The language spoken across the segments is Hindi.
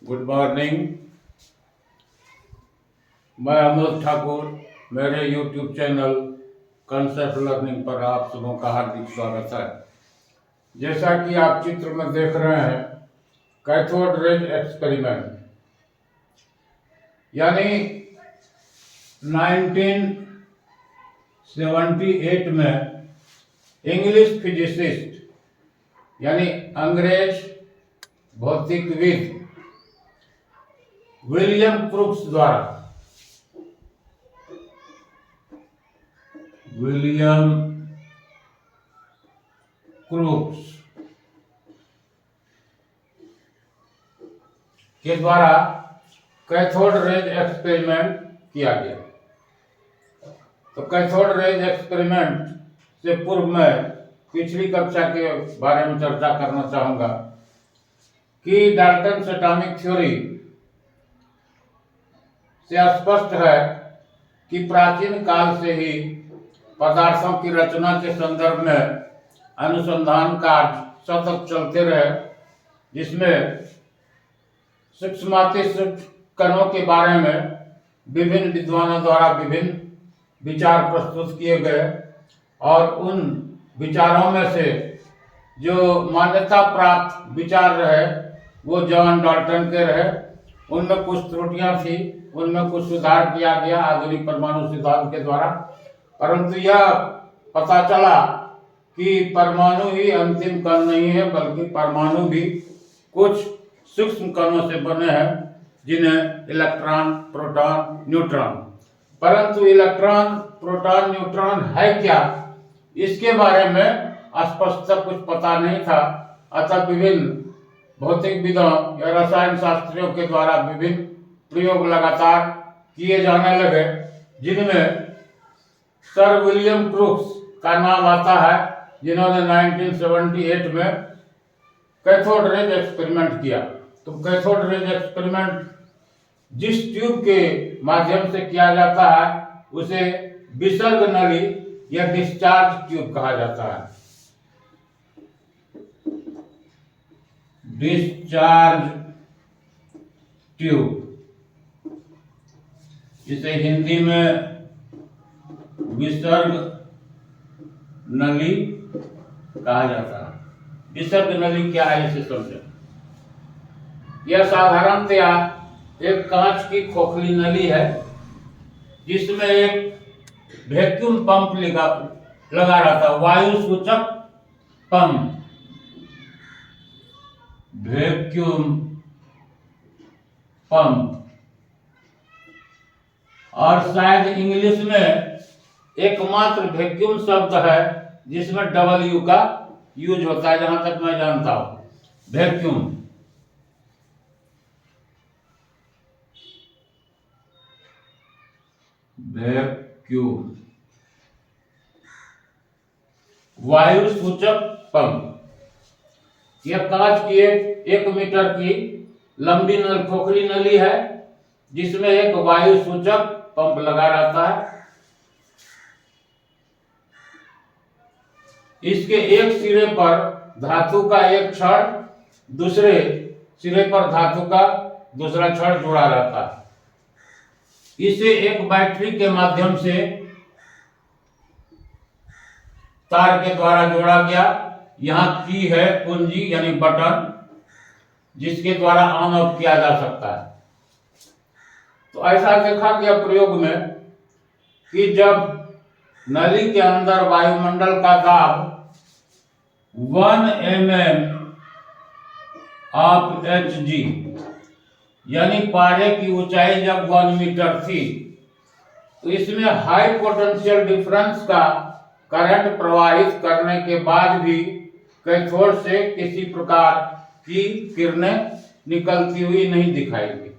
Good morning. मैं अमोद ठाकुर। मेरे यूट्यूब चैनल कंसेप्ट लर्निंग पर आप सबों का हार्दिक स्वागत है। जैसा कि आप चित्र में देख रहे हैं, कैथोड रेज एक्सपेरिमेंट यानी 1978 में इंग्लिश फिजिसिस्ट यानी अंग्रेज भौतिकविद विलियम क्रूक्स द्वारा कैथोड रेज एक्सपेरिमेंट किया गया। तो कैथोड रेज एक्सपेरिमेंट से पूर्व में पिछली कक्षा के बारे में चर्चा करना चाहूंगा कि डाल्टन एटॉमिक थ्योरी से स्पष्ट है कि प्राचीन काल से ही पदार्थों की रचना के संदर्भ में अनुसंधान कार्य सतत चलते रहे, जिसमें सूक्ष्मातिसूक्ष्म कणों के बारे में विभिन्न विद्वानों द्वारा विभिन्न विचार प्रस्तुत किए गए और उन विचारों में से जो मान्यता प्राप्त विचार रहे वो जॉन डाल्टन के रहे। उनमें कुछ त्रुटियां थी, उनमें कुछ सुधार किया गया आधुनिक परमाणु सिद्धांत के द्वारा, परंतु यह पता चला कि परमाणु ही अंतिम कण नहीं है, बल्कि परमाणु भी कुछ सूक्ष्म कणों से बने हैं, जिन्हें इलेक्ट्रॉन, प्रोटॉन, न्यूट्रॉन। परंतु इलेक्ट्रॉन, प्रोटॉन, न्यूट्रॉन है क्या, इसके बारे में स्पष्ट कुछ पता नहीं था। अतः विभिन्न भौतिकविदों या रसायन शास्त्रियों के द्वारा विभिन्न प्रयोग लगातार किए जाने लगे, जिनमें सर विलियम क्रूक्स का नाम आता है, जिन्होंने 1978 में कैथोड रेज एक्सपेरिमेंट किया। तो कैथोड रेज एक्सपेरिमेंट जिस ट्यूब के माध्यम से किया जाता है उसे विसर्ग नली या डिस्चार्ज ट्यूब कहा जाता है। डिस्चार्ज ट्यूब, इसे हिंदी में विसर्ग नली कहा जाता है। विसर्ग नली क्या है, इसे समझें। यह साधारणतया एक कांच की खोखली नली है, जिसमें एक वैक्यूम पंप लगा रहता है, वायु सूचक पंप, वैक्यूम पंप। और शायद इंग्लिश में एकमात्र वैक्यूम शब्द है जिसमें डब्ल्यू का यूज होता है, जहां तक मैं जानता हूं, वैक्यूम। वैक्यूम, वायु सूचक पंप। यह कांच की 1 मीटर की लंबी खोखली नली है, जिसमें एक वायु सूचक पंप लगा रहता है। इसके एक सिरे पर धातु का एक छड़, दूसरे सिरे पर धातु का दूसरा छड़ जुड़ा रहता है। इसे एक बैटरी के माध्यम से तार के द्वारा जोड़ा गया। यहाँ की है कुंजी यानी बटन, जिसके द्वारा ऑन ऑफ किया जा सकता है। तो ऐसा देखा गया प्रयोग में कि जब नली के अंदर वायुमंडल का दाब 1 mm ऑफ Hg यानी पारे की ऊंचाई जब 1 मीटर थी, तो इसमें हाई पोटेंशियल डिफरेंस का करंट प्रवाहित करने के बाद भी कैथोड से किसी प्रकार की किरणें निकलती हुई नहीं दिखाई दी।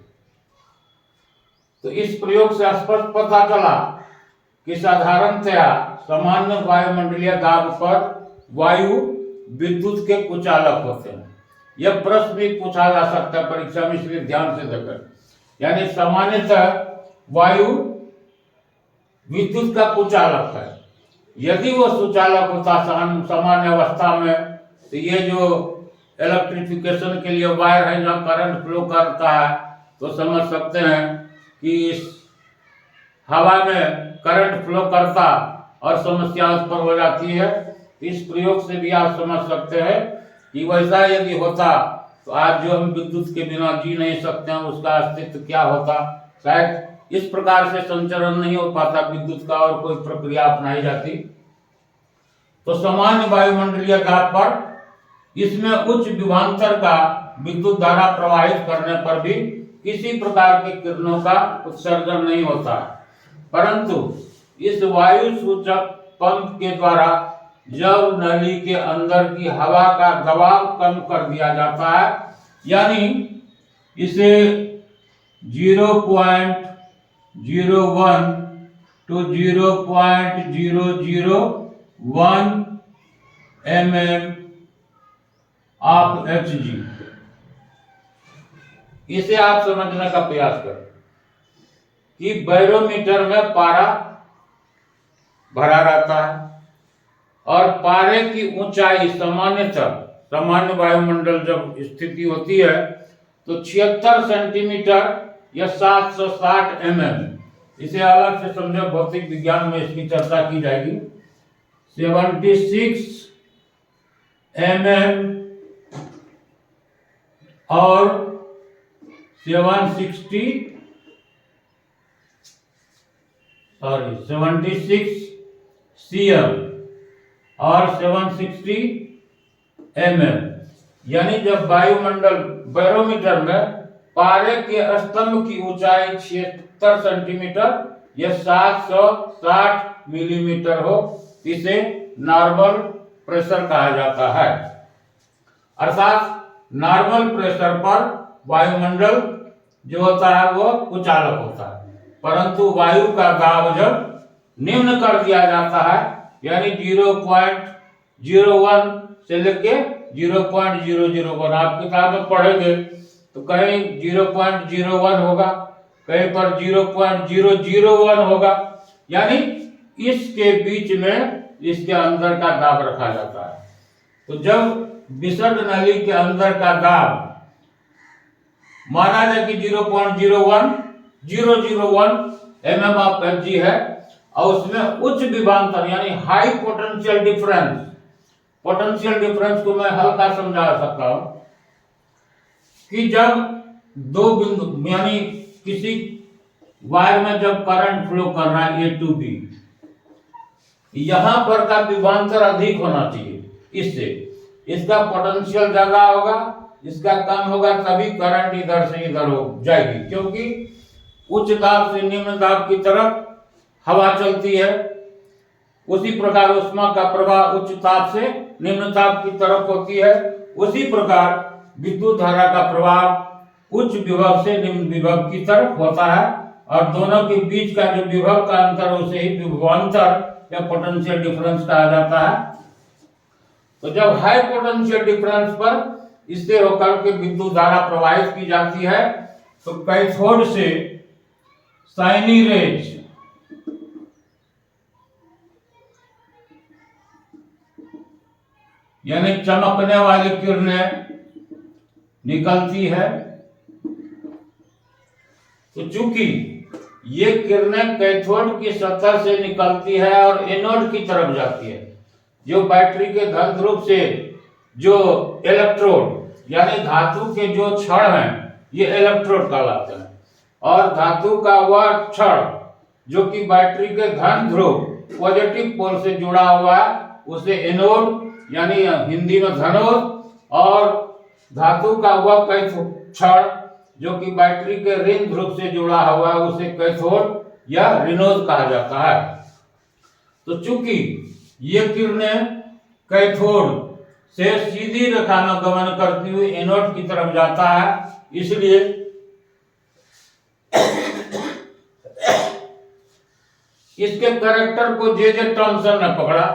तो इस प्रयोग से स्पष्ट पता चला कि साधारणतया सामान्य वायुमंडलीय दाब पर वायु विद्युत के कुचालक होते हैं। यह प्रश्न भी पूछा जा सकता है परीक्षा में, इसलिए ध्यान से देखें। यानी सामान्यतः वायु विद्युत का कुचालक है। यदि वो सुचालक होता सामान्य अवस्था में, तो ये जो इलेक्ट्रिफिकेशन के लिए वायर है जहाँ करंट फ्लो करता है, तो समझ सकते हैं कि इस हवा में करंट फ्लो करता और समस्या उस पर हो जाती है। इस प्रयोग से भी आप समझ सकते हैं कि वैसा यदि होता तो आज जो हम विद्युत के बिना जी नहीं सकते हैं, उसका अस्तित्व क्या होता। शायद इस प्रकार से संचरण नहीं हो पाता विद्युत का, और कोई प्रक्रिया अपनाई जाती। तो सामान्य वायुमंडलीय दाब पर इसमें उच्च विभवांतर का विद्युत धारा प्रवाहित करने पर भी किसी प्रकार के किरणों का उत्सर्जन नहीं होता, परंतु इस वायु सूचक पंप के द्वारा जब नली के अंदर की हवा का दबाव कम कर दिया जाता है, यानी इसे 0.01 to 0.001 mm ऑफ Hg, इसे आप समझने का प्रयास करें कि बैरोमीटर में पारा भरा रहता है और पारे की ऊंचाई सामान्यतः सामान्य वायुमंडल जब स्थिति होती है तो 76 सेंटीमीटर या 760 इसे अलग से समझे, भौतिक विज्ञान में इसकी चर्चा की जाएगी। 76 और 76 cm और 760 यानी जब वायुमंडल बैरोमीटर में पारे के स्तंभ की ऊंचाई 76 सेंटीमीटर या 760 मिलीमीटर हो, इसे नॉर्मल प्रेशर कहा जाता है। अर्थात नॉर्मल प्रेशर पर वायुमंडल जो होता है वो कुचालक होता है, परंतु वायु का दाब जब निम्न कर दिया जाता है, यानी 0.01 से लेके 0.001, आप किताब में पढ़ेंगे तो कहीं 0.01 होगा, कहीं पर 0.001 होगा, यानी इसके बीच में इसके अंदर का दाब रखा जाता है। तो जब विसर्ग नली के अंदर का दाब माना जाए कि 0.01001 mm ऑफ Hg है और उसमें उच्च विभवांतर यानी हाई पोटेंशियल डिफरेंस को मैं हल्का समझा सकता हूं कि जब दो बिंदु यानी किसी वायर में जब करंट फ्लो कर रहा है A to B, यहां पर का विभवांतर अधिक होना चाहिए, इससे इसका पोटेंशियल ज्यादा होगा, इसका कम होगा, तभी करंट इधर से इधर हो जाएगी, क्योंकि उच्च दाब से निम्न दाब की तरफ हवा चलती है। उसी प्रकार उष्मा का प्रवाह उच्च ताप से निम्न ताप की तरफ होती है। उसी प्रकार विद्युत धारा का प्रवाह उच्च विभव से निम्न विभव की तरफ होता है, और दोनों के बीच का जो विभव का अंतर उसे ही विभवांतर या पोटेंशियल डिफरेंस कहा जाता है। तो जब हाई पोटेंशियल डिफरेंस पर इससे होकर के विद्युत धारा प्रवाहित की जाती है, तो कैथोड से शाइनी रेज यानी चमकने वाली किरणें निकलती है। तो चूंकि ये किरणें कैथोड की सतह से निकलती है और एनोड की तरफ जाती है, जो बैटरी के धन ध्रुव से जो इलेक्ट्रोड यानी धातु के जो छड़ हैं ये इलेक्ट्रोड कहलाते हैं, और धातु का वह छड़ जो कि बैटरी के धन ध्रुव पॉजिटिव पोल से जुड़ा हुआ है उसे एनोड यानी हिंदी में धनोद, और धातु का वह कैथोड छड़ जो कि बैटरी के ऋण ध्रुव से जुड़ा हुआ है उसे कैथोड या ऋणोद कहा जाता है। तो चूंकि ये किरणें कैथोड से सीधी रेखा में गमन करती हुई एनोड की तरफ जाता है, इसलिए इसके कैरेक्टर को जे टॉमसन ने पकड़ा।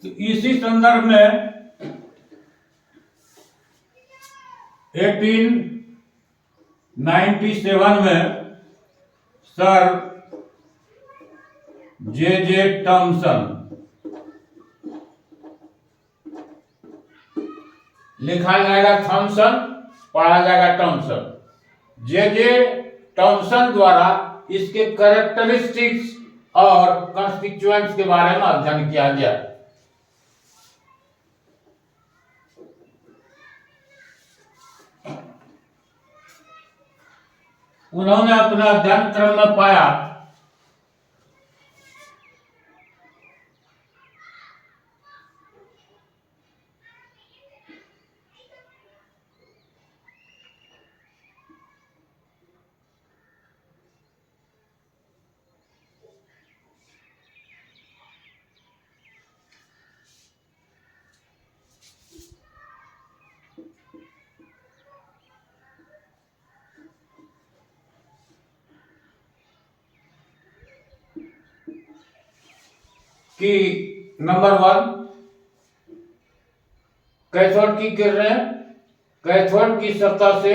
तो इसी संदर्भ में 1897 में सर जे टॉमसन लिखा जाएगा थॉमसन, पढ़ा जाएगा टॉमसन। जे टॉमसन द्वारा इसके कैरेक्टरिस्टिक्स और कंस्टिट्यूएंट्स के बारे में अध्ययन किया गया। उन्होंने अपने अध्ययन क्रम में पाया कि नंबर 1, कैथोड की किरणें कैथोड की सतह से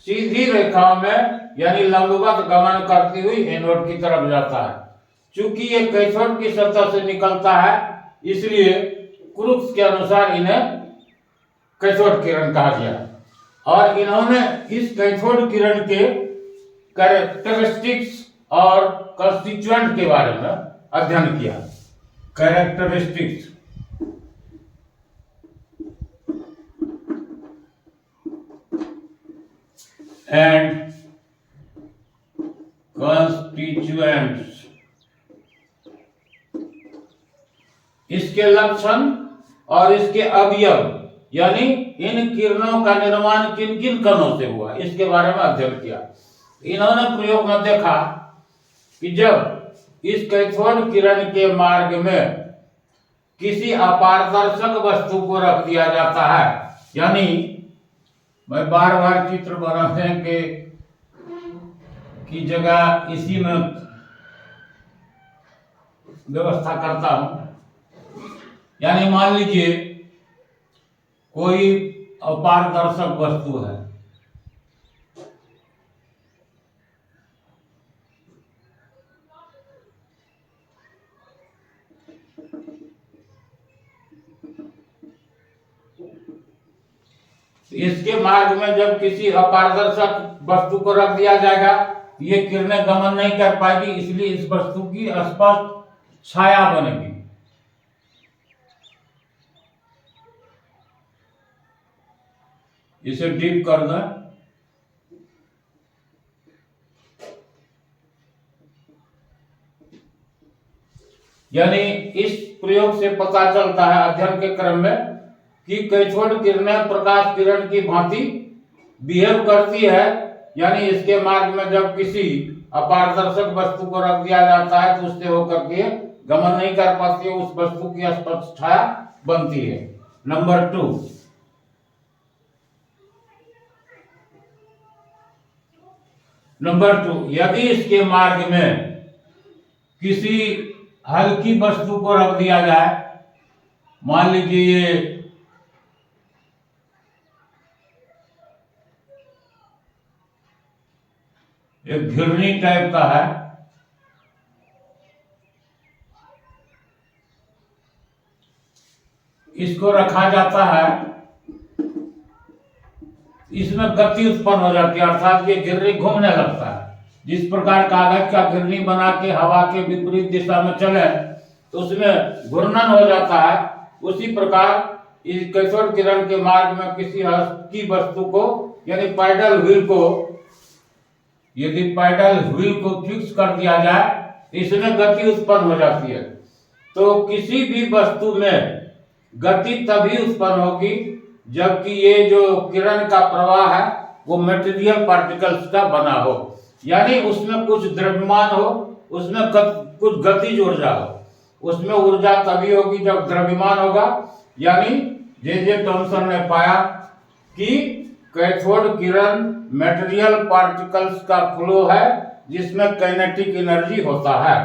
सीधी रेखा में यानी लंबवत गमन करती हुई एनोड की तरफ जाता है। चूंकि ये कैथोड की सतह से निकलता है, इसलिए क्रूक्स के अनुसार इन्हें कैथोड किरण कहा गया। और इन्होंने इस कैथोड किरण के कैरेक्टरिस्टिक्स और कंस्टिट्यूएंट के बारे में अध्ययन किया। कैरेक्टरिस्टिक्स एंड कंस्टिट्यूएंट्स, इसके लक्षण और इसके अवयव यानी इन किरणों का निर्माण किन किन कणों से हुआ, इसके बारे में अध्ययन किया। इन्होंने प्रयोग में देखा कि जब इस कैथोड किरण के मार्ग में किसी अपारदर्शक वस्तु को रख दिया जाता है, यानी मैं बार बार चित्र बनाने की जगह इसी में व्यवस्था करता हूं। यानी मान लीजिए कोई अपारदर्शक वस्तु है, इसके मार्ग में जब किसी अपारदर्शक वस्तु को रख दिया जाएगा, ये किरणें गमन नहीं कर पाएगी, इसलिए इस वस्तु की स्पष्ट छाया बनेगी। इसे डीप कर दें। यानी इस प्रयोग से पता चलता है अध्ययन के क्रम में कि कैथोड किरणें प्रकाश किरण की भांति बिहेव करती है, यानी इसके मार्ग में जब किसी अपारदर्शक वस्तु को रख दिया जाता है तो उससे होकर के गमन नहीं कर पाती है, उस वस्तु की स्पष्ट छाया बनती है। नंबर 2, यदि इसके मार्ग में किसी हल्की वस्तु को रख दिया जाए, मान लीजिए ये एक घिरनी टाइप का है, इसको रखा जाता है, इसमें गति उत्पन्न हो जाती है, अर्थात ये घिरनी घूमने लगता है। जिस प्रकार कागज का घिरनी बना के हवा के विपरीत दिशा में चले तो उसमें घूर्णन हो जाता है, उसी प्रकार इस कैथोड किरण के मार्ग में किसी हल्की वस्तु को यानी पैडल व्हील को, यदि पैडल व्हील को फिक्स कर दिया जाए इसमें गति उत्पन्न हो जाती है। तो किसी भी वस्तु में गति तभी उत्पन्न होगी जबकि ये जो किरण का प्रवाह है वो मटेरियल पार्टिकल्स का बना हो, यानी उसमें कुछ द्रव्यमान हो, उसमें कुछ गतिज ऊर्जा हो। उसमें ऊर्जा तभी होगी जब द्रव्यमान होगा। यानी जे टॉमसन ने पाया कि कैथोड किरण मटेरियल पार्टिकल्स का फ्लो है जिसमें काइनेटिक एनर्जी होता है।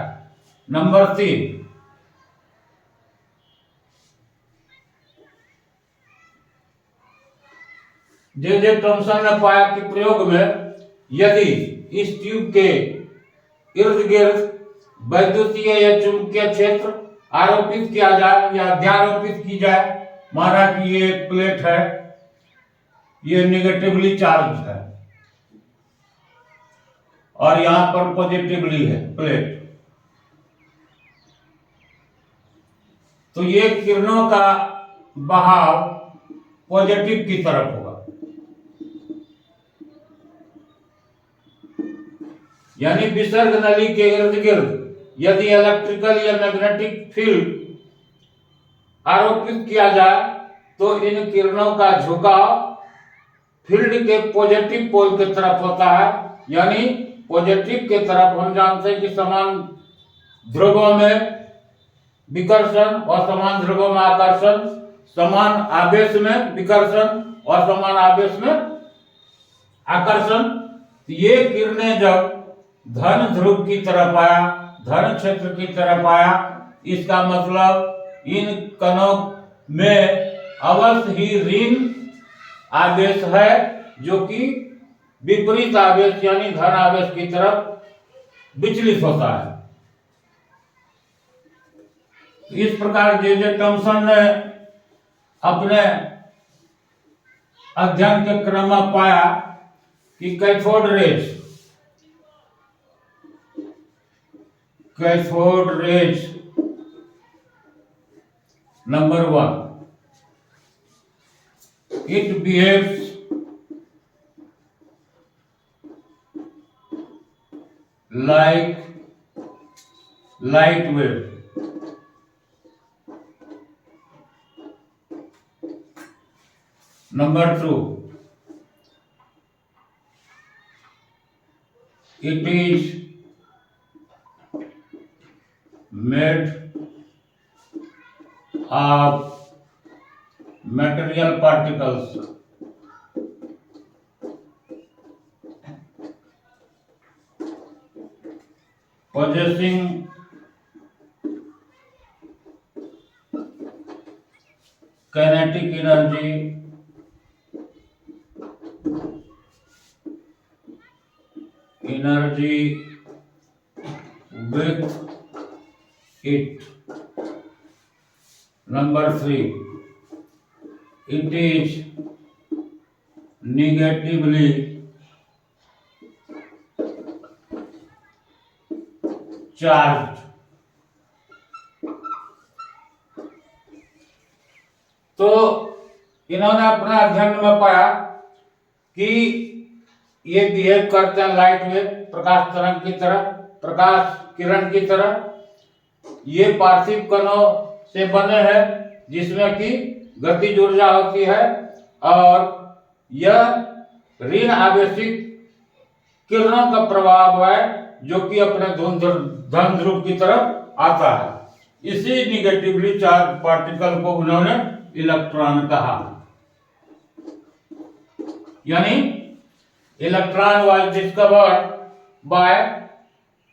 नंबर 3, जे टॉमसन ने पाया कि प्रयोग में यदि इस ट्यूब के इर्द गिर्द वैद्युतीय या चुंबकीय क्षेत्र आरोपित किया जाए या अध्यारोपित की जाए, माना कि ये एक प्लेट है ये निगेटिवली चार्ज है और यहां पर पॉजिटिवली है प्लेट। तो ये किरणों का बहाव पॉजिटिव की तरफ होगा, यानी विसर्ग नली के इर्द गिर्द यदि इलेक्ट्रिकल या मैग्नेटिक फील्ड आरोपित किया जाए तो इन किरणों का झुकाव फील्ड के पॉजिटिव पोल की तरफ होता है। यानी पॉजिटिव की तरफ हम जानते हैं कि समान ध्रुवों में विकर्षण और समान ध्रुवों में आकर्षण, समान आवेश में विकर्षण और समान आवेश में आकर्षण। ये किरणें जब धन ध्रुव की तरफ आया, धन क्षेत्र की तरफ आया, इसका मतलब इन कणों में अवश्य ही ऋण आवेश है जो कि विपरीत आवेश यानी धन आवेश की तरफ विचलित होता है। इस प्रकार जे थॉमसन ने अपने अध्ययन के क्रम में पाया कि cathode rays number 1 it behaves like light wave. Number 2, it is made of material particles possessing kinetic energy with it. Number 3, it is negatively charged. तो इन्होंने अपना अध्ययन में पाया कि ये बिहेव करते हैं लाइट वेव, प्रकाश तरंग की तरह, प्रकाश किरण की तरह। ये पार्थिव कणों से बने हैं जिसमें कि गतिज ऊर्जा होती है और यह ऋण आवेशित किरणों का प्रभाव है जो कि अपने धन ध्रुव की तरफ आता है। इसी निगेटिवली चार्ज पार्टिकल को उन्होंने इलेक्ट्रॉन कहा। यानी electron was discovered by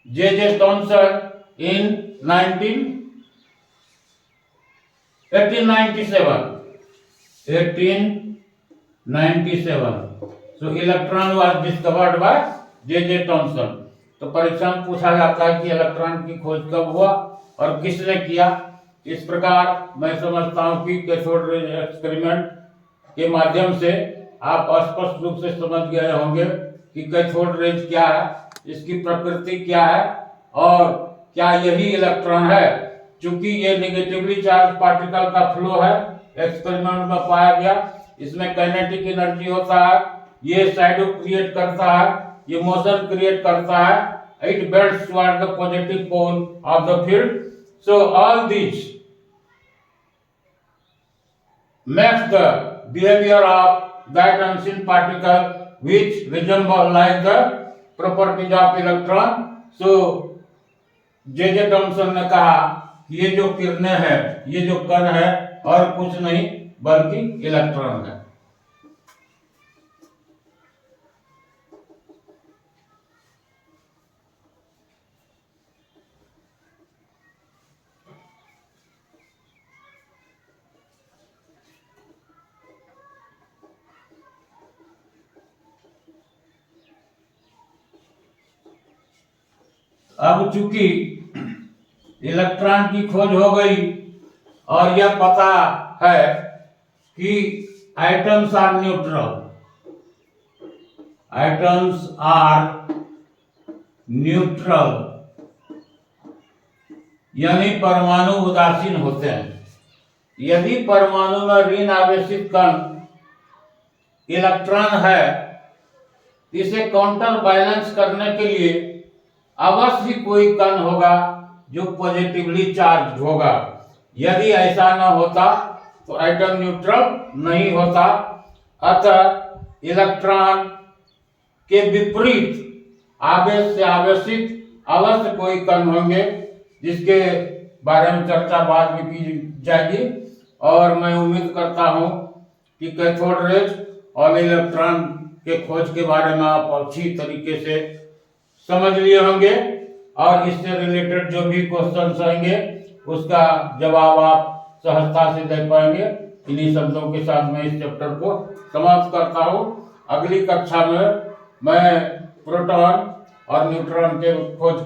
J Thomson in 1897। So electron was discovered by J Thomson. तो परीक्षा में पूछा जाता है कि इलेक्ट्रॉन की खोज कब हुआ और किसने किया। इस प्रकार मैं समझता हूं कि कैथोड रे एक्सपेरिमेंट के माध्यम से आप स्पष्ट रूप से समझ गए होंगे कि कैथोड रेज क्या है, इसकी प्रकृति क्या है और क्या यही इलेक्ट्रॉन है। चूंकि ये नेगेटिवली चार्ज पार्टिकल का फ्लो है, एक्सपेरिमेंट में पाया गया, इसमें काइनेटिक एनर्जी होता है, ये शैडो क्रिएट करता है, ये मोशन क्रिएट करता है, it bends toward the positive pole of the field. So all this makes the behavior of that unseen particle which resemble like the properties of electron. So J Thomson ने कहा कि ये जो किरणें हैं, ये जो कण है और कुछ नहीं बल्कि इलेक्ट्रॉन है। अब चूंकि इलेक्ट्रॉन की खोज हो गई और यह पता है कि atoms are neutral, atoms are neutral, यानी परमाणु उदासीन होते हैं। यदि परमाणु में ऋण आवेशित कण इलेक्ट्रॉन है, इसे काउंटर बैलेंस करने के लिए अवश्य कोई कण होगा जो पॉजिटिवली चार्ज होगा। यदि ऐसा न होता तो एटम न्यूट्रल नहीं होता। अतः इलेक्ट्रॉन के विपरीत आवेश से आवेशित अवश्य कोई कण होंगे, जिसके बारे में चर्चा बाद में की जाएगी। और मैं उम्मीद करता हूं कि कैथोड रेज और इलेक्ट्रॉन के खोज के बारे में आप अच्छी तरीके से समझ लिए होंगे और इससे रिलेटेड जो भी क्वेश्चंस आएंगे उसका जवाब आप सहजता से दे पाएंगे। इन्हीं शब्दों के साथ मैं इस चैप्टर को समाप्त करता हूं। अगली कक्षा में मैं प्रोटॉन और न्यूट्रॉन के खोज